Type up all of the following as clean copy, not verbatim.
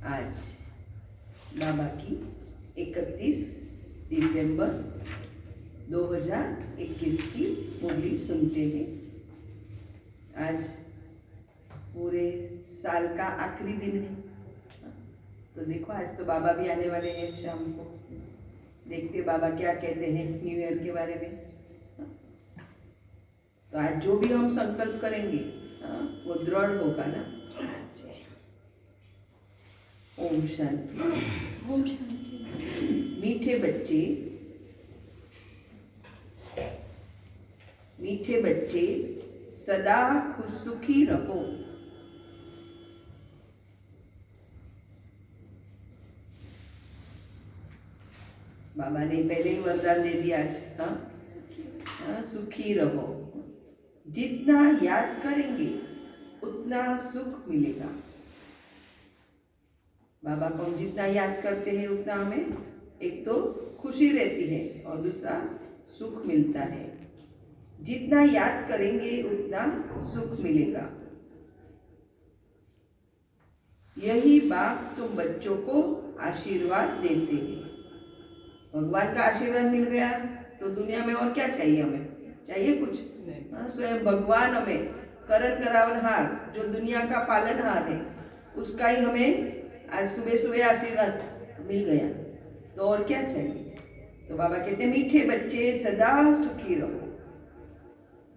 आज बाबा की 31 दिसंबर 2021 की मुरली सुनते हैं। आज पूरे साल का आखिरी दिन है, तो देखो आज तो बाबा भी आने वाले हैं शाम को। देखते बाबा क्या कहते हैं न्यू ईयर के बारे में। तो आज जो भी हम संकल्प करेंगे वो दृढ़ होगा ना। ओम शांति। ओम शांति। मीठे बच्चे सदा खुश सुखी रहो। बाबा ने पहले ही वरदान दे दिया आज। सुखी रहो। जितना याद करेंगे उतना सुख मिलेगा। बाबा को हम जितना याद करते हैं उतना हमें एक तो खुशी रहती है और दूसरा सुख मिलता है। जितना याद करेंगे उतना सुख मिलेगा। यही बाप तुम बच्चों को आशीर्वाद देते हैं। भगवान का आशीर्वाद मिल गया तो दुनिया में और क्या चाहिए? हमें चाहिए कुछ? स्वयं भगवान हमें करण करावनहार जो दुनिया का पालनहार है उसका ही हमें आज सुबह सुबह आशीर्वाद मिल गया, तो और क्या चाहिए? तो बाबा कहते हैं मीठे बच्चे सदा सुखी रहो।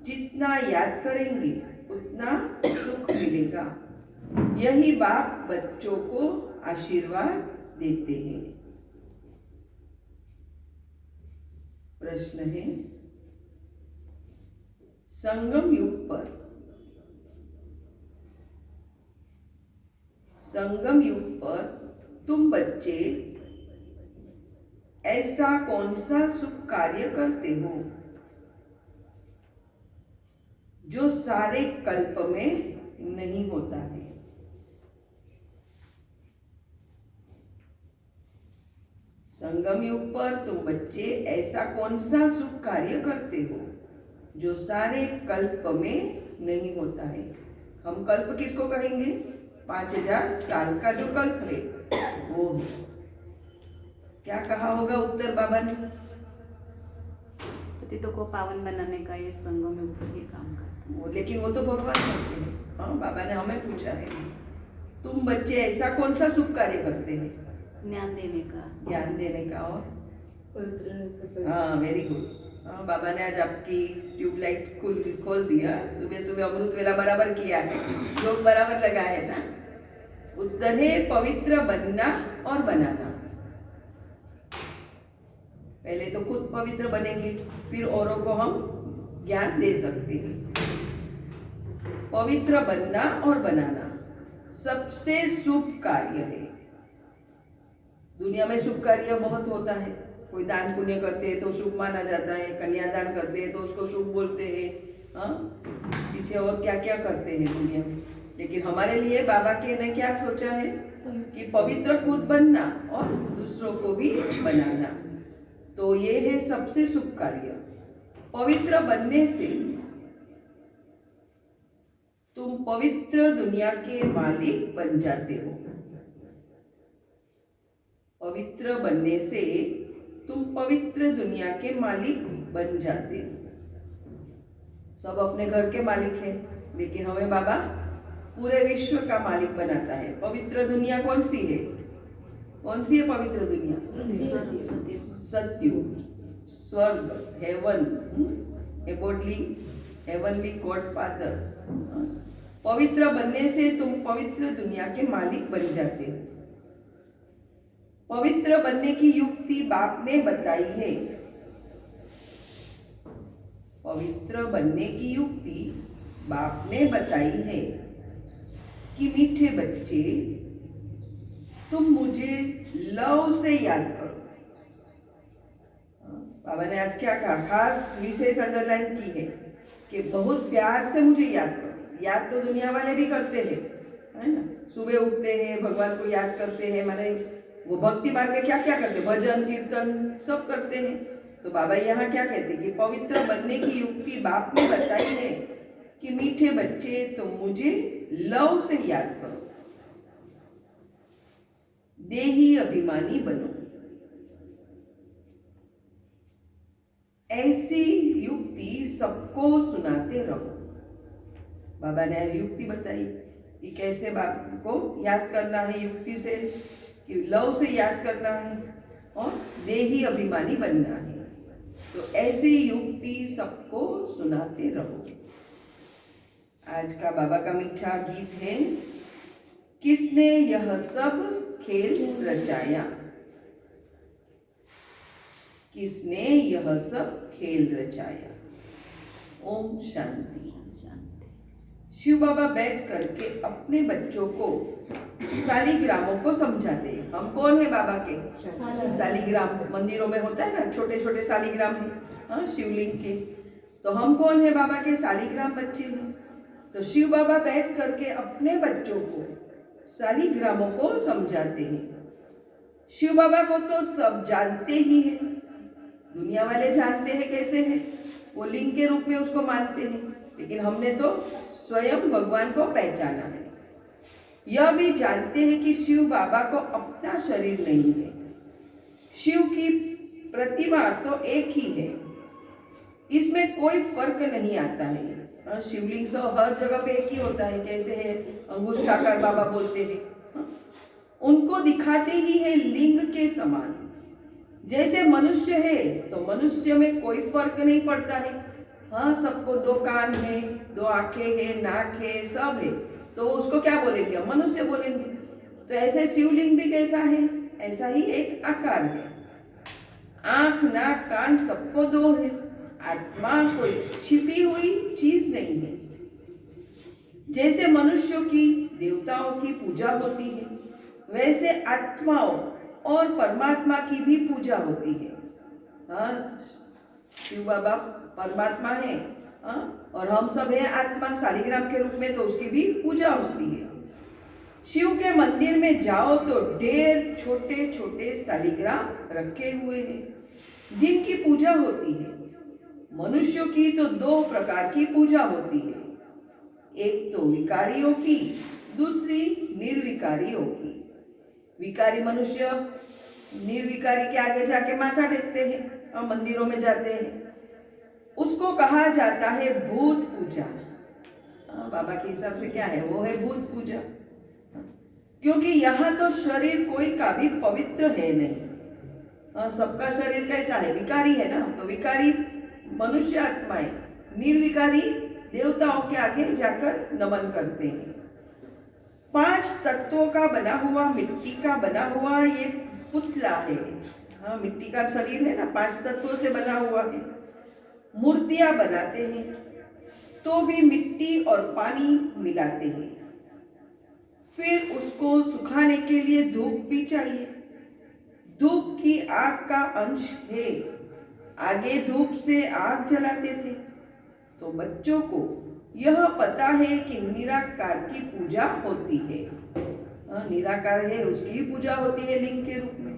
जितना याद करेंगे उतना सुख मिलेगा। यही बाप बच्चों को आशीर्वाद देते हैं। प्रश्न है, संगम युग पर तुम बच्चे ऐसा कौन सा शुभ कार्य करते हो जो सारे कल्प में नहीं होता है? संगम युग पर तुम बच्चे ऐसा कौन सा शुभ कार्य करते हो जो सारे कल्प में नहीं होता है? हम कल्प किसको कहेंगे? 5000 साल का जो कल्प है वो है। क्या कहा होगा उत्तर बाबा ने? पतितों को पावन बनाने का ये संगम युग पर ही काम करता है। लेकिन वो तो भगवान करते हैं। हाँ, बाबा ने हमें पूछा है तुम बच्चे ऐसा कौन सा शुभ कार्य करते हैं? ज्ञान देने का। ज्ञान देने का और हाँ, वेरी गुड। हाँ, बाबा ने आज आपकी ट्यूबलाइट खोल दिया। सुबह सुबह अमृत वेला बराबर किया है, योग बराबर लगा है ना। उत्तर है पवित्र बनना और बनाना। पहले तो खुद पवित्र बनेंगे, फिर औरों को हम ज्ञान दे सकते हैं। पवित्र बनना और बनाना सबसे शुभ कार्य है। दुनिया में शुभ कार्य बहुत होता है। कोई दान पुण्य करते हैं तो शुभ माना जाता है, कन्यादान करते हैं तो उसको शुभ बोलते हैं। हाँ, पीछे और क्या क्या करते हैं दुनिया में। लेकिन हमारे लिए बाबा के ने क्या सोचा है कि पवित्र खुद बनना और दूसरों को भी बनाना। तो ये है सबसे शुभ कार्य। पवित्र बनने से तुम पवित्र दुनिया के मालिक बन जाते हो। पवित्र बनने से तुम पवित्र दुनिया के मालिक बन जाते हो। सब अपने घर के मालिक हैं, लेकिन हमें बाबा पूरे विश्व का मालिक बनाता है। पवित्र दुनिया कौन सी है? कौन सी है पवित्र दुनिया? सत्युग, स्वर्ग, हेवन, हेवनली गॉड फादर। पवित्र बनने से तुम पवित्र दुनिया के मालिक बन जाते हो। पवित्र बनने की युक्ति बाप ने बताई है। पवित्र बनने की युक्ति बाप ने बताई है कि मीठे बच्चे तुम मुझे लव से याद करो। बाबा ने आज क्या कहा? खास विशेष अंडरलाइन की है कि बहुत प्यार से मुझे याद करो। याद तो दुनिया वाले भी करते हैं, है ना। सुबह उठते हैं, भगवान को याद करते हैं, माने वो भक्ति मार्ग में क्या क्या करते हैं, भजन कीर्तन सब करते हैं। तो बाबा यहाँ क्या कहते हैं कि पवित्र बनने की युक्ति बाप ने बताई है कि मीठे बच्चे तुम मुझे लव से याद करो। देही अभिमानी बनो। ऐसी युक्ति सबको सुनाते रहो। बाबा ने आज युक्ति बताई कि कैसे बाप को याद करना है, युक्ति से कि लव से याद करना है और देही अभिमानी बनना है। तो ऐसी युक्ति सबको सुनाते रहो। आज का बाबा का मीठा गीत है, किसने यह सब खेल रचाया। किसने यह सब खेल रचाया। ओम शांति। शिव बाबा बैठ करके अपने बच्चों को शालिग्रामों को समझाते हैं। हम कौन है बाबा के? शालिग्राम मंदिरों में होता है ना, छोटे छोटे शालिग्राम है, हाँ, शिवलिंग के। तो हम कौन है? बाबा के शालिग्राम बच्चे हैं। तो शिव बाबा बैठ करके अपने बच्चों को शालिग्रामों को समझाते हैं। शिव बाबा को तो सब जानते ही हैं, दुनिया वाले जानते हैं कैसे है, वो लिंग के रूप में उसको मानते हैं, लेकिन हमने तो स्वयं भगवान को पहचाना है। यह भी जानते हैं कि शिव बाबा को अपना शरीर नहीं है, शिव की प्रतिमा तो एक ही है, इसमें कोई फर्क नहीं आता है। शिवलिंग सब हर जगह पे एक ही होता है, कैसे है अंगुष्ठाकार बाबा बोलते हैं, उनको दिखाते ही है लिंग के समान। जैसे मनुष्य है तो मनुष्य में कोई फर्क नहीं पड़ता है, हाँ, सबको दो कान है, दो आंखें है, नाक है, सब है, तो उसको क्या बोलेंगे? हम मनुष्य बोलेंगे। तो ऐसे शिवलिंग भी कैसा है? ऐसा ही एक आकार है, आंख नाक कान सबको दो है, आत्मा कोई छिपी हुई चीज नहीं है। जैसे मनुष्यों की देवताओं की पूजा होती है, वैसे आत्माओं और परमात्मा की भी पूजा होती है। हाँ, शिव बाबा परमात्मा है, हाँ, और हम सब हैं आत्मा शालिग्राम के रूप में, तो उसकी भी पूजा होती है। शिव के मंदिर में जाओ तो ढेर छोटे छोटे शालिग्राम रखे हुए हैं जिनकी पूजा होती है। मनुष्यों की तो दो प्रकार की पूजा होती है, एक तो विकारियों की, दूसरी निर्विकारियों की। विकारी मनुष्य निर्विकारी के आगे जाके माथा टेकते हैं और मंदिरों में जाते हैं, उसको कहा जाता है भूत पूजा। बाबा के हिसाब से क्या है? वो है भूत पूजा, क्योंकि यहाँ तो शरीर कोई का भी पवित्र है नहीं। सबका शरीर कैसा है? विकारी है ना, तो विकारी मनुष्य आत्माएं निर्विकारी देवताओं के आगे जाकर नमन करते हैं। 5 तत्वों का बना हुआ, मिट्टी का बना हुआ ये पुतला है, हाँ, मिट्टी का शरीर है ना, 5 तत्वों से बना हुआ है। मूर्तियां बनाते हैं तो भी मिट्टी और पानी मिलाते हैं, फिर उसको सुखाने के लिए धूप भी चाहिए। धूप की आग का अंश है, आगे धूप से आग जलाते थे। तो बच्चों को यह पता है कि निराकार की पूजा होती है, निराकार है उसकी ही पूजा होती है लिंग के रूप में।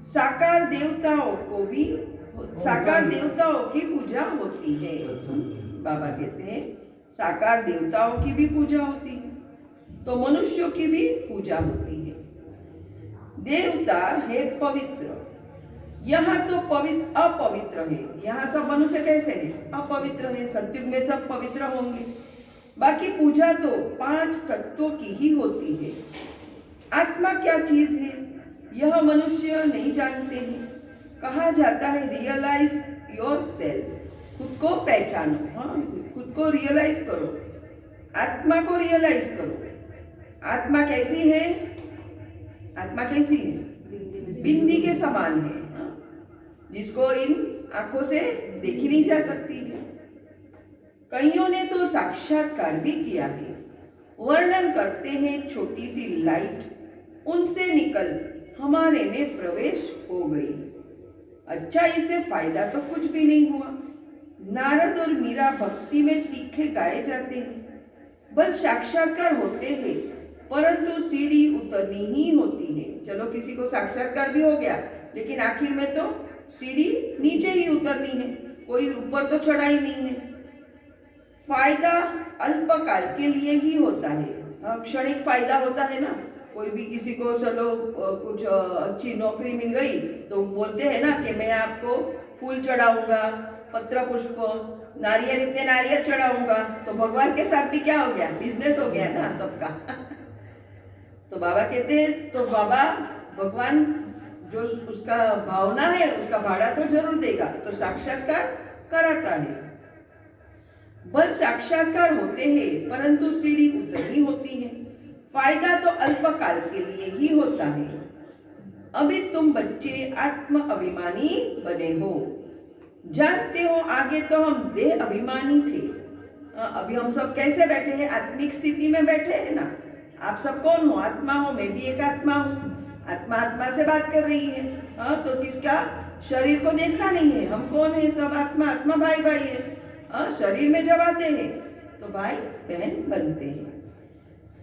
साकार देवताओं की पूजा होती है। बाबा कहते हैं साकार देवताओं की भी पूजा होती है, तो मनुष्यों की भी पूजा होती है। देवता है पवित्र, यहाँ तो अपवित्र है। यहाँ सब मनुष्य कैसे है? अपवित्र है। सतयुग में सब पवित्र होंगे। बाकी पूजा तो 5 तत्वों की ही होती है। आत्मा क्या चीज है यह मनुष्य नहीं जानते हैं। कहा जाता है रियलाइज योर सेल्फ, खुद को पहचानो, हाँ, खुद को रियलाइज करो, आत्मा को रियलाइज करो। आत्मा कैसी है? आत्मा कैसी है? बिंदी के समान है, जिसको इन आंखों से देखी नहीं जा सकती है। कईयों ने तो साक्षात्कार भी किया है। वर्णन करते हैं छोटी सी लाइट उनसे निकल हमारे में प्रवेश हो गई। अच्छा, इससे फायदा तो कुछ भी नहीं हुआ। नारद और मीरा भक्ति में तीखे गाए जाते हैं, बस साक्षात्कार होते हैं, परंतु सीढ़ी उतरनी ही होती है। चलो किसी को साक्षात्कार भी हो गया, लेकिन आखिर में तो सीढ़ी नीचे ही उतरनी है, कोई ऊपर तो चढ़ा ही नहीं है। फायदा अल्पकाल के लिए ही होता है, क्षणिक फायदा होता है ना, कोई भी किसी को चलो कुछ अच्छी नौकरी मिल गई तो बोलते हैं ना कि मैं आपको फूल चढ़ाऊंगा, पत्र पुष्प, नारियल, इतने नारियल चढ़ाऊंगा। तो भगवान के साथ भी क्या हो गया, बिजनेस हो गया ना सबका। तो बाबा कहते हैं तो बाबा भगवान जो उसका भावना है उसका भाड़ा तो जरूर देगा, तो साक्षात्कार कराता है। बल साक्षात्कार होते हैं परंतु सीढ़ी उतरनी होती है। फायदा तो अल्पकाल के लिए ही होता है। अभी तुम बच्चे आत्म अभिमानी बने हो, जानते हो आगे तो हम देह अभिमानी थे। अभी हम सब कैसे बैठे हैं, आत्मिक स्थिति में बैठे हैं ना। आप सब कौन हो, आत्मा हो, मैं भी एक आत्मा हूँ। आत्मा आत्मा से बात कर रही है। तो किसका, शरीर को देखना नहीं है, हम कौन है, सब आत्मा आत्मा, भाई भाई है। शरीर में जब आते हैं तो भाई बहन बनते हैं।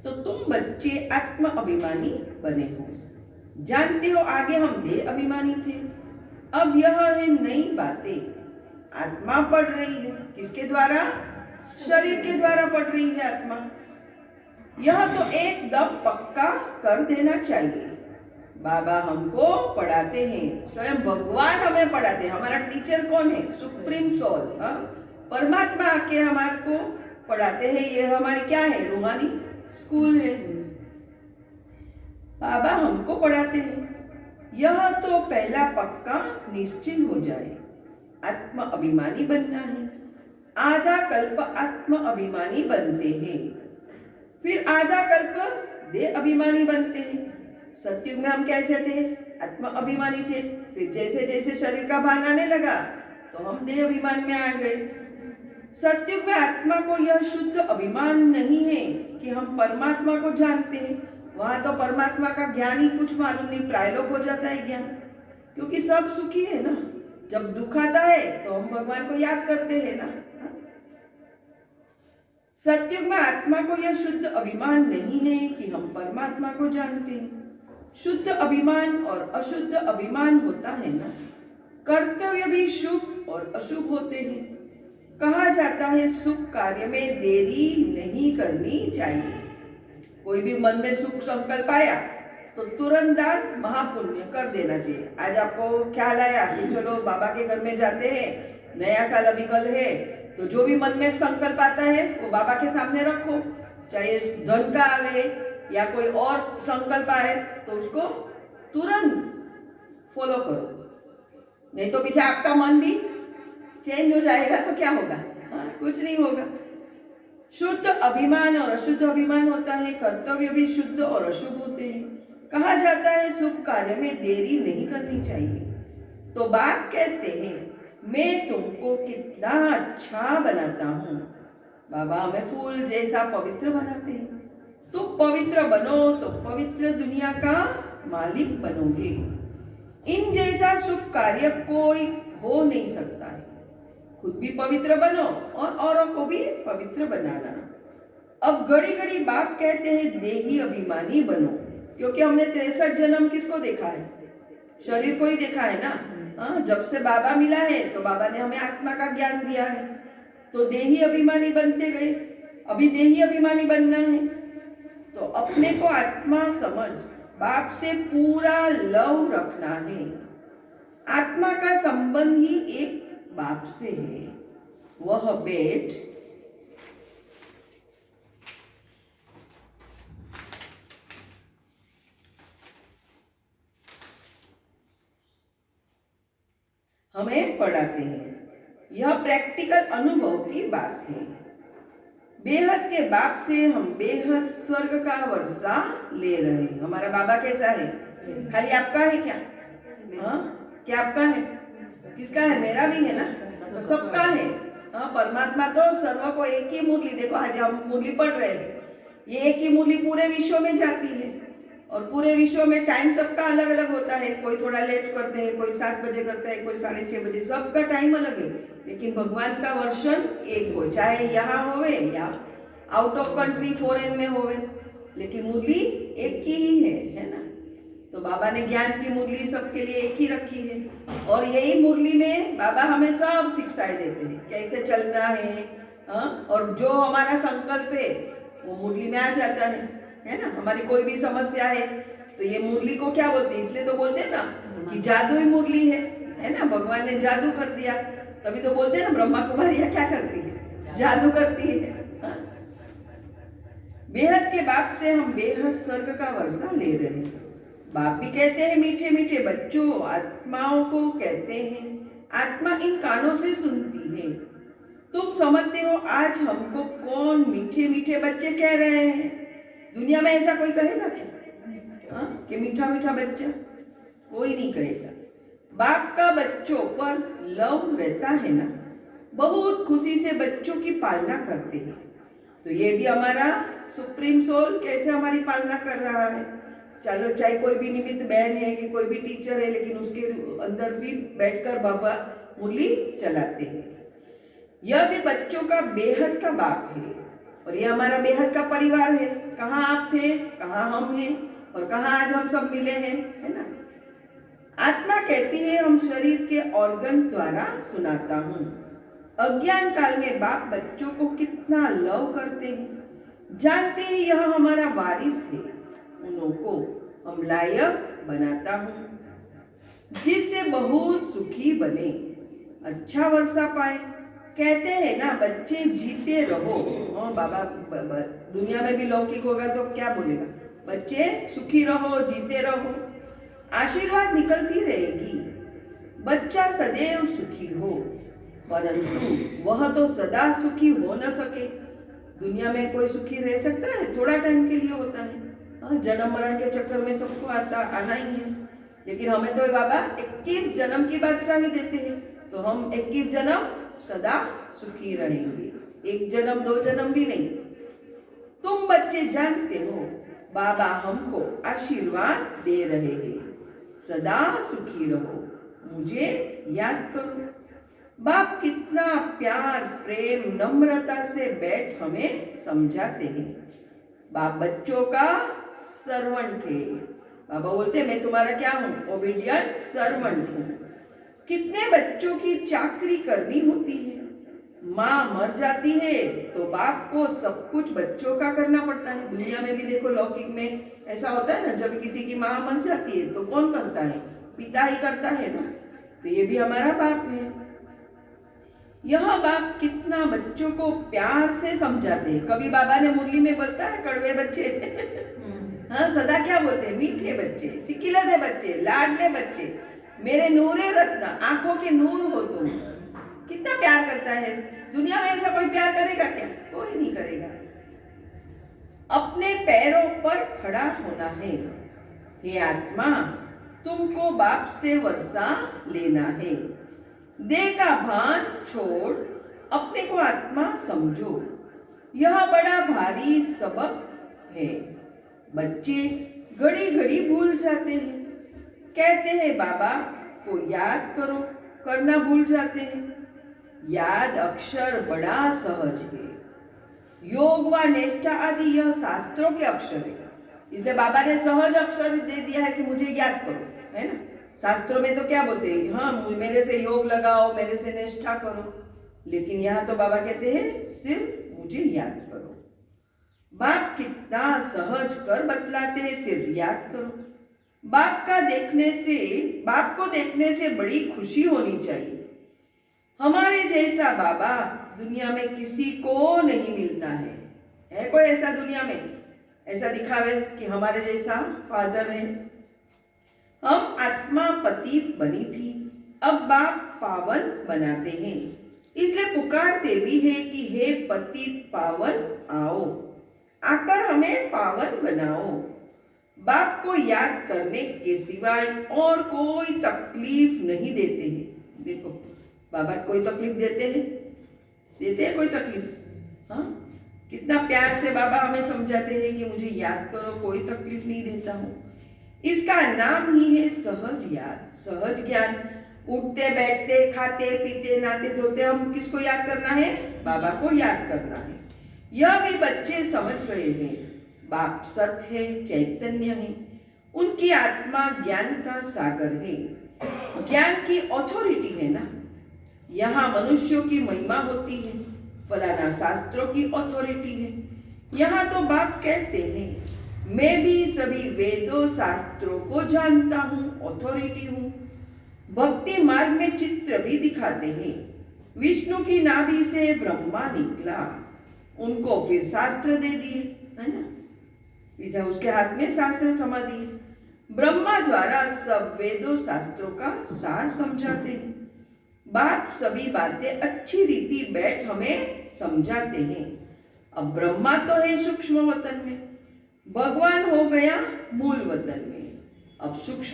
तो तुम बच्चे आत्म अभिमानी बने हो, जानते हो आगे हम देह अभिमानी थे। अब यह है नई बातें, आत्मा पढ़ रही है, किसके द्वारा, शरीर के द्वारा पढ़ रही है आत्मा। यह तो एकदम पक्का कर देना चाहिए। बाबा हमको पढ़ाते हैं, स्वयं भगवान हमें पढ़ाते हैं। हमारा टीचर कौन है, सुप्रीम सोल, परमात्मा आके हमारे को पढ़ाते हैं। ये हमारी क्या है, रूहानी स्कूल है। बाबा हमको पढ़ाते हैं। यह तो पहला पक्का निश्चय हो जाए, आत्म अभिमानी बनना है। आधा कल्प आत्म अभिमानी बनते हैं, फिर आधा कल्प देह अभिमानी बनते हैं। सतयुग में हम कैसे थे, आत्म अभिमानी थे। फिर जैसे जैसे शरीर का भान आने लगा तो हम देह अभिमान में आ गए। सतयुग में आत्मा को यह शुद्ध अभिमान नहीं है कि हम परमात्मा को जानते हैं। वहां तो परमात्मा का ज्ञान ही कुछ मालूम नहीं, प्रायलोक हो जाता है ज्ञान, क्योंकि सब सुखी है ना। जब दुख आता है तो हम भगवान को याद करते हैं ना। सतयुग में आत्मा को यह शुद्ध अभिमान नहीं है कि हम परमात्मा को जानते हैं। शुद्ध अभिमान और अशुद्ध अभिमान होता है ना। कर्तव्य भी शुभ और अशुभ होते हैं। कहा जाता है सुख कार्य में देरी नहीं करनी चाहिए। कोई भी मन में सुख संकल्प आया तो तुरंत दान महापुण्य कर देना चाहिए। आज आपको ख्याल आया कि चलो बाबा के घर में जाते हैं, नया साल अभी कल है, तो जो भी मन में संकल्प आता है वो बाबा के सामने रखो। चाहे धन का आवे या कोई और संकल्प आए तो उसको तुरंत फॉलो करो, नहीं तो पीछे आपका मन भी चेंज हो जाएगा तो क्या होगा, कुछ नहीं होगा। शुद्ध अभिमान और अशुद्ध अभिमान होता है। कर्तव्य भी शुद्ध और अशुभ होते हैं। कहा जाता है शुभ कार्य में देरी नहीं करनी चाहिए। तो बाप कहते हैं मैं तुमको कितना अच्छा बनाता हूँ। बाबा हमें फूल जैसा पवित्र बनाते हैं। तुम पवित्र बनो तो पवित्र दुनिया का मालिक बनोगे। इन जैसा शुभ कार्य कोई हो नहीं सकता है। खुद भी पवित्र बनो और औरों को भी पवित्र बनाना। अब घड़ी घड़ी बाप कहते हैं देही अभिमानी बनो, क्योंकि हमने 63 जन्म किसको देखा है, शरीर को ही देखा है ना। जब से बाबा मिला है तो बाबा ने हमें आत्मा का ज्ञान दिया है, तो देही अभिमानी बनते गए। अभी देही अभिमानी बनना है तो अपने को आत्मा समझ बाप से पूरा लव रखना है। आत्मा का संबंध ही एक बाप से है। वह बेट हमें पढ़ाते हैं। यह प्रैक्टिकल अनुभव की बात है। बेहद के बाप से हम बेहद स्वर्ग का वर्षा ले रहे हैं। हमारा बाबा कैसा है, खाली आपका है क्या, क्या आपका है, किसका है, मेरा भी है ना, तो सबका है। परमात्मा तो सर्व को एक ही मुरली, देखो आज हम मुरली पढ़ रहे हैं, ये एक ही मुरली पूरे विश्व में जाती है। और पूरे विश्व में टाइम सबका अलग अलग होता है। कोई थोड़ा लेट करते हैं, कोई 7 बजे करता है, कोई 6:30 बजे, सबका टाइम अलग है। लेकिन भगवान का वर्षन एक हो, चाहे यहाँ होवे या आउट ऑफ कंट्री फॉरेन में होवे, लेकिन मुरली एक की ही है ना। तो बाबा ने ज्ञान की मुरली सबके लिए एक ही रखी है। और यही मुरली में बाबा हमें सब शिक्षाएं देते हैं, कैसे चलना है। और जो हमारा संकल्प है वो मुरली में आ जाता है। है ना। हमारी कोई भी समस्या है तो ये मुरली को क्या बोलते हैं, इसलिए तो बोलते हैं ना कि जादुई मुरली है ना, भगवान ने जादू कर दिया, तभी तो बोलते हैं ना ब्रह्मा कुमारियां क्या करती है, जादू करती है। हाँ? बेहद के बाप से हम बेहद स्वर्ग का वर्षा ले रहे हैं। बाप भी कहते हैं मीठे मीठे बच्चों, आत्माओं को कहते हैं, आत्मा इन कानों से सुनती है। तुम समझते हो आज हमको कौन मीठे मीठे बच्चे कह रहे हैं? दुनिया में ऐसा कोई कहेगा क्या कि मीठा मीठा बच्चा? कोई नहीं कहेगा। बाप का बच्चों पर लव रहता है ना, बहुत खुशी से बच्चों की पालना करते हैं। तो ये भी हमारा सुप्रीम सोल कैसे हमारी पालना कर रहा है। चलो चाहे कोई भी निमित्त बहन है कि कोई भी टीचर है, लेकिन उसके अंदर भी बैठकर बाबा मुरली चलाते हैं। यह भी बच्चों का बेहद का बाप है और ये हमारा बेहद का परिवार है। कहाँ आप थे, कहाँ हम हैं और कहाँ आज हम सब मिले हैं, है ना। आत्मा कहती है हम शरीर के ऑर्गन द्वारा सुनाता हूँ। अज्ञान काल में बाप बच्चों को कितना लव करते हैं, जानते हैं यह हमारा वारिस है, उनको हम लायक बनाता हूँ जिससे बहुत सुखी बने, अच्छा वर्षा पाए। कहते हैं ना बच्चे जीते रहो। बाबा दुनिया में भी लौकिक होगा तो क्या बोलेगा, बच्चे सुखी रहो, जीते रहो, आशीर्वाद निकलती रहेगी। बच्चा सदैव सुखी हो, परंतु वह तो सदा सुखी हो न सके। दुनिया में कोई सुखी रह सकता है? थोड़ा टाइम के लिए होता है। जन्म मरण के चक्कर में सबको आना ही है। लेकिन हमें तो बाबा 21 जन्म की बादशाही देते हैं, तो हम 21 जन्म सदा सुखी रहेंगे, एक जन्म दो जन्म भी नहीं। तुम बच्चे जानते हो बाबा हमको आशीर्वाद दे रहे हैं, सदा सुखी रहो, मुझे याद करो। बाप कितना प्यार प्रेम नम्रता से बैठ हमें समझाते हैं। बाप बच्चों का सर्वेंट है। बाबा बोलते मैं तुम्हारा क्या हूँ, ओबीडियंट सर्वेंट हूँ। कितने बच्चों की चाकरी करनी होती है, माँ मर जाती है तो बाप को सब कुछ बच्चों का करना पड़ता है। दुनिया में भी देखो लौकिक में ऐसा होता है ना, जब किसी की माँ मर जाती है तो कौन करता है, पिता ही करता है ना। तो ये भी हमारा बाप है। यह बाप कितना बच्चों को प्यार से समझाते हैं। कभी बाबा ने मुरली में बोलता है कड़वे बच्चे हाँ, सदा क्या बोलते हैं, मीठे बच्चे, सिकिलदे बच्चे, लाडले बच्चे, मेरे नूरे रत्न, आंखों के नूर हो तुम। कितना प्यार करता है। दुनिया में ऐसा कोई प्यार करेगा क्या? कोई नहीं करेगा। अपने पैरों पर खड़ा होना है। हे आत्मा, तुमको बाप से वर्षा लेना है। देह का भान छोड़ अपने को आत्मा समझो, यह बड़ा भारी सबक है। बच्चे घड़ी घड़ी भूल जाते हैं, कहते हैं बाबा को याद करो, करना भूल जाते हैं। याद अक्षर बड़ा सहज है। योग व निष्ठा आदि यह शास्त्रों के अक्षर है, इसलिए बाबा ने सहज अक्षर दे दिया है कि मुझे याद करो, है ना। शास्त्रों में तो क्या बोलते हैं, हाँ मेरे से योग लगाओ, मेरे से निष्ठा करो, लेकिन यहाँ तो बाबा कहते हैं सिर्फ मुझे याद करो। बाप कितना सहज कर बतलाते हैं, सिर्फ याद करो। बाप को देखने से बड़ी खुशी होनी चाहिए। हमारे जैसा बाबा दुनिया में किसी को नहीं मिलता है कोई ऐसा दुनिया में ऐसा दिखावे कि हमारे जैसा फादर है। हम आत्मा पतित बनी थी, अब बाप पावन बनाते हैं, इसलिए पुकारते भी है कि हे पतित पावन आओ, आकर हमें पावन बनाओ। बाप को याद करने के सिवाय और कोई तकलीफ नहीं देते हैं। देखो बाबा कोई तकलीफ देते हैं कोई तकलीफ? हाँ, कितना प्यार से बाबा हमें समझाते हैं कि मुझे याद करो, कोई तकलीफ नहीं देता हूँ। इसका नाम ही है सहज याद, सहज ज्ञान। उठते बैठते खाते पीते नहाते धोते हम किसको याद करना है? बाबा को याद करना है। यह भी बच्चे समझ गए हैं, बाप सत्य है, चैतन्य है, उनकी आत्मा ज्ञान का सागर है, ज्ञान की अथॉरिटी है ना। यहाँ मनुष्यों की महिमा होती है, फलाना शास्त्रों की अथॉरिटी है। यहाँ तो बाप कहते हैं मैं भी सभी वेदों शास्त्रों को जानता हूँ, ऑथोरिटी हूँ। भक्ति मार्ग में चित्र भी दिखाते हैं। विष्णु की नाभि से ब्रह्मा निकला, उनको फिर शास्त्र दे दिए, है ना, बीजा उसके हाथ में शास्त्र थमा दिए। ब्रह्मा द्वारा सब वेदों शास्त्रों का सार समझाते हैं। बाप सभी बातें अच्छी रीति बैठ हमें समझाते हैं। अब ब्रह्मा तो है सूक्ष्म वतन में, भगवान हो गया मूल वतन में। अब सूक्ष्म